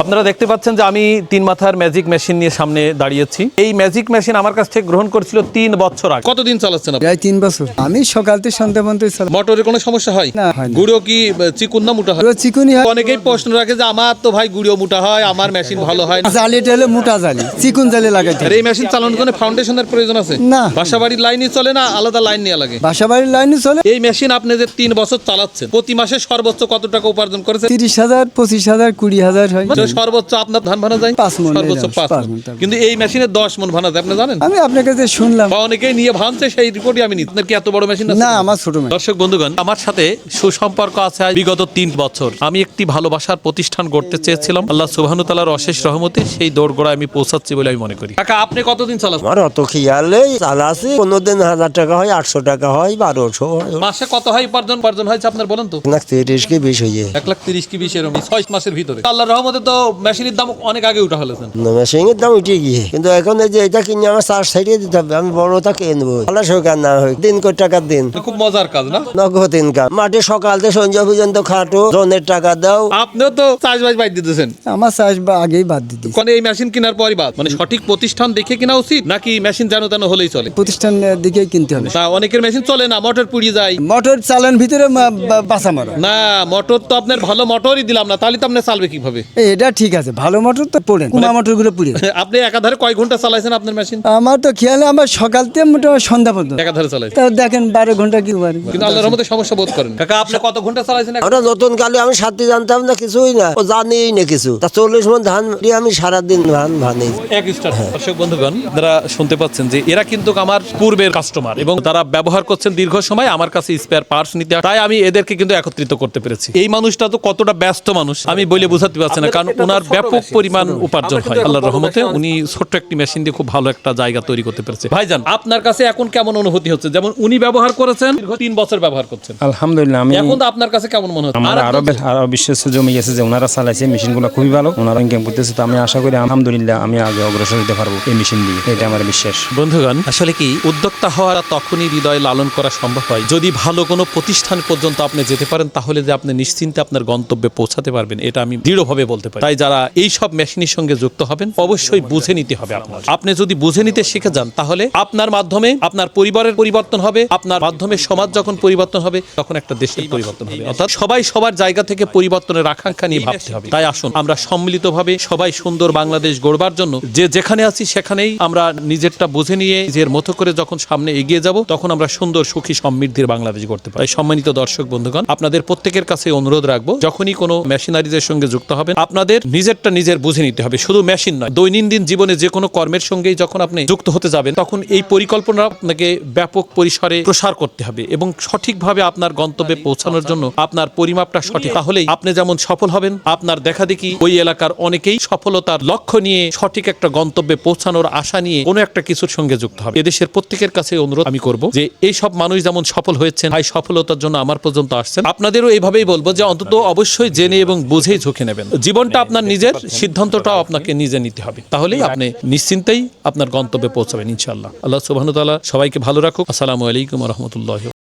আপনারা দেখতে পাচ্ছেন যে আমি 3 মাথার ম্যাজিক মেশিন নিয়ে সামনে দাঁড়িয়েছি। এই ম্যাজিক মেশিন আমার কাছ থেকে গ্রহণ করেছিল 3 বছর আগে। কতদিন চালাচ্ছেন আপনি? প্রায় 3 বছর। আমি সকাল থেকে সন্ধ্যা পর্যন্ত চালাই। মোটরের কোনো সমস্যা হয় না, হয় না। গুঁড়ো কি চিকুন না মোটা হয়? পুরো চিকুনি হয়। অনেকেই প্রশ্ন রাখে যে আমার তো ভাই গুঁড়ো মোটা হয়, আমার মেশিন ভালো হয় না। জালিটা হলো মোটা জালি, চিকুন জালি লাগাইতে আর এই মেশিন চালানোর জন্য ফাউন্ডেশনের প্রয়োজন আছে? না। বাসাবাড়ির লাইনই চলে না আলাদা লাইন নেওয়া লাগে? বাসাবাড়ির লাইনে চলে। এই মেশিন আপনি যে 3 বছর চালাচ্ছেন, প্রতি মাসে সর্বোচ্চ কত টাকা উপার্জন করেছেন? 30,000, 25,000, 20,000 হয়। মানে সর্বোচ্চ আপনার ধান ভানা যায় 5 মণ। সর্বোচ্চ 5 মণ। কিন্তু এই মেশিনে 10 মণ ভানা যায়, আপনি জানেন? আমি আপনার কাছে শুনলাম। বা অনেকেই নিয়ে ভাঙছে, সেই রিপোর্টই আমি নিচ্ছি। আপনার কি এত বড় মেশিন আছে? না, আমার ছোট মেয়ে। দর্শক বন্ধুগণ, আমার সাথে সুসম্পর্ক আছে বিগত 3 বছর। আমি একটি ভালোবাসার প্রতিষ্ঠান গড়তে চেয়েছিলাম। আল্লাহ সুবহানাহু ওয়া তাআলার অশেষ রহমতে সেই দৌড়গোড়ায় আমি পৌঁছাচ্ছি বলে আমি মনে করি। কাকা, আপনি কতদিন চালাচ্ছেন? আমার অত খেয়াল নেই, চালাচ্ছি। 15 দিন 1000 টাকা হয়, 800 টাকা হয়, 1200 হয়। মাসে কত হয় উপার্জন হয়েছে আপনার বলেন তো? 1,30,000 কি 20 হয়ে যায়। 1,30,000 কি 20 এরকম 6 মাসের ভিতরে। আল্লাহর রহমতে তো মেশিনের দাম অনেক আগে উঠা হলেছেন। মেশিনের দাম উঠে গিয়ে, কিন্তু এখন এই যে এটা কিনে আমার 4 সাইডে দিতে হবে। আমি বড়টা কিনবো, আল্লাহ সরকার না হয় দিন কোটি টাকার দিন। খুব মজার কাজ না? নগদ ইনকাম। মাঠে সকাল থেকে সন্ধ্যা পর্যন্ত খাটো, জনের টাকা দাও। আপনিও তো চাষবাস বাদ দিতেছেন। আমার চাষ আগেই বাদ দিতে। মানে এই মেশিন কেনার পরই বাদ, মানে সঠিক প্রতিষ্ঠান দেখে কেনা উচিত নাকি মেশিন জানো তেন হলেই চলে? প্রতিষ্ঠান দিকেই কিনতে হবে। তা অনেকের মেশিন চলে না, মোটর পুড়িয়ে যায়। মোটর চালান ভিতরে বাসা মারা। না, মোটর তো আপনার ভালো মোটরই দিলাম না, তাহলে তো আপনি চালবে কিভাবে? এটা ঠিক আছে, ভালো মোটর তো পড়ে, কুমা মোটর গুলো পুড়ে। আপনি একাধারে কয় ঘন্টা চালাইছেন আপনার মেশিন? আমার তো খেয়াল আমার সকাল থেকে মোটামুটি সন্ধ্যা পর্যন্ত। একাধারে চালাইছেন, তা দেখেন 12 ঘন্টা কি পারে। কিন্তু আল্লাহর রহমতে সমস্যা বোধ করেন। কাকা, আপনি কত ঘন্টা চালাইছেন? ওটা নতুন কালে আমি সাথে জানতাম না, কিছুই না, ও জানিই না কিছু। তা 40 মণ ধান দিয়ে আমি সারাদিন ধান ভানি। এক স্টার। দর্শক বন্ধুগণ, যারা শুনতে পাচ্ছেন যে এরা কিন্তু আমার পূর্বের কাস্টমার এবং তারা ব্যবহার করছেন দীর্ঘ সময়, আমার কাছে স্পেয়ার পার্টস নিতে, তাই আমি এদেরকে কিন্তু একত্রিত করতে পেরেছি। এই মানুষটা তো কতটা ব্যস্ত মানুষ আমি বলে বোঝাতে পারছি না, কারণ ওনার ব্যাপক পরিমাণ উপার্জন হয় আল্লাহর রহমতে। উনি ছোট্ট একটি মেশিন দিয়ে খুব ভালো একটা জায়গা তৈরি করতে পেরেছে। ভাইজান, আপনার কাছে এখন কেমন অনুভূতি হচ্ছে? যেমন উনি ব্যবহার করেছেন, দীর্ঘ 3 বছর ব্যবহার করছেন, আলহামদুলিল্লাহ। আমি এখন আপনার কাছে কেমন মনে হচ্ছে? আমার আরো বিশ্বাস জমে গেছে যে ওনারা চালাইছে মেশিনগুলো খুবই ভালো, ওনারা ইনকাম করতেছে। তো আমি আশা করি আলহামদুলিল্লাহ আমি আগে অগ্রসর হতে পারবো এই মেশিন দিয়ে, এটা আমার বিশ্বাস। বন্ধুগণ, আসলে কি উদ্যোক্তা হওয়া তখনই হৃদয় লালন করা সম্ভব হয় যদি ভালো কোনো প্রতিষ্ঠান পর্যন্ত আপনি যেতে পারেন, তাহলে যে আপনি নিশ্চিন্তে আপনার গন্তব্যে পৌঁছাতে পারবেন, এটা আমি দৃঢ়ভাবে বলতে পারি। তাই যারা এই সব মেশিনের সঙ্গে যুক্ত হবেন, অবশ্যই বুঝে নিতে হবে আপনার। আপনি যদি বুঝে নিতে শিখে যান, তাহলে আপনার মাধ্যমে আপনার পরিবারের পরিবর্তন হবে, আপনার মাধ্যমে সমাজ যখন পরিবর্তন হবে, তখন একটা দেশের পরিবর্তন হবে। অর্থাৎ সবাই সবার জায়গা থেকে পরিবর্তনের আকাঙ্ক্ষা নিয়ে ভাবতে হবে। তাই আসুন আমরা সম্মিলিতভাবে সবাই সুন্দর বাংলাদেশ গড়বার জন্য যে যেখানে আছি সেখানেই আমরা নিজেরটা বুঝে নিয়ে নিজের মতো করে যখন সামনে এগিয়ে যাব, তখন আমরা সুন্দর সুখী সমৃদ্ধির বাংলাদেশ গড়তে পারি। সম্মানিত দর্শক বন্ধুগণ, আপনাদের প্রত্যেকের কাছে অনুরোধ রাখবো, যখনই কোনো মেশিনারিজের সঙ্গে যুক্ত হবেন, আপনাদের নিজেরটা নিজের বুঝে নিতে হবে। শুধু মেশিন নয়, দৈনন্দিন জীবনে যে কোনো কর্মের সঙ্গেই যখন আপনি যুক্ত হতে যাবেন, তখন এই পরিকল্পনা আপনাকে ব্যাপক পরিসরে প্রসার করতে হবে এবং সঠিকভাবে আপনার গন্তব্যে পৌঁছানোর জন্য আপনার পরিমাপটা সঠিক। তাহলেই আপনি যেমন সফল হবেন, আপনার দেখা দেখি ওই এলাকার অনেকেই সফলতার লক্ষ্য নিয়ে সঠিক একটা গন্তব্যে পৌঁছানোর আশা নিয়ে কোনো একটা কিছুর সঙ্গে যুক্ত হবে। এদেশের প্রত্যেকের কাছে অনুরোধ আমি করব যে এই সব মানুষ যেমন সফল হয়েছেন, ভাই সফলতার জন্য আমার পর্যন্ত আসছেন, আপনাদেরও এইভাবেই বলবো যে অন্তত অবশ্যই জেনে এবং বুঝেই ঝুঁকে নেবেন। জীবনটা আপনার নিজের, সিদ্ধান্তটাও আপনাকে নিজে নিতে হবে, তাহলেই আপনি নিশ্চিন্তেই আপনার গন্তব্যে পৌঁছাবেন ইনশাআল্লাহ। আল্লাহ সুবহানাহু ওয়া তাআলা সবাইকে ভালো রাখুক। আসসালামু আলাইকুম ওয়া রাহমাতুল্লাহি।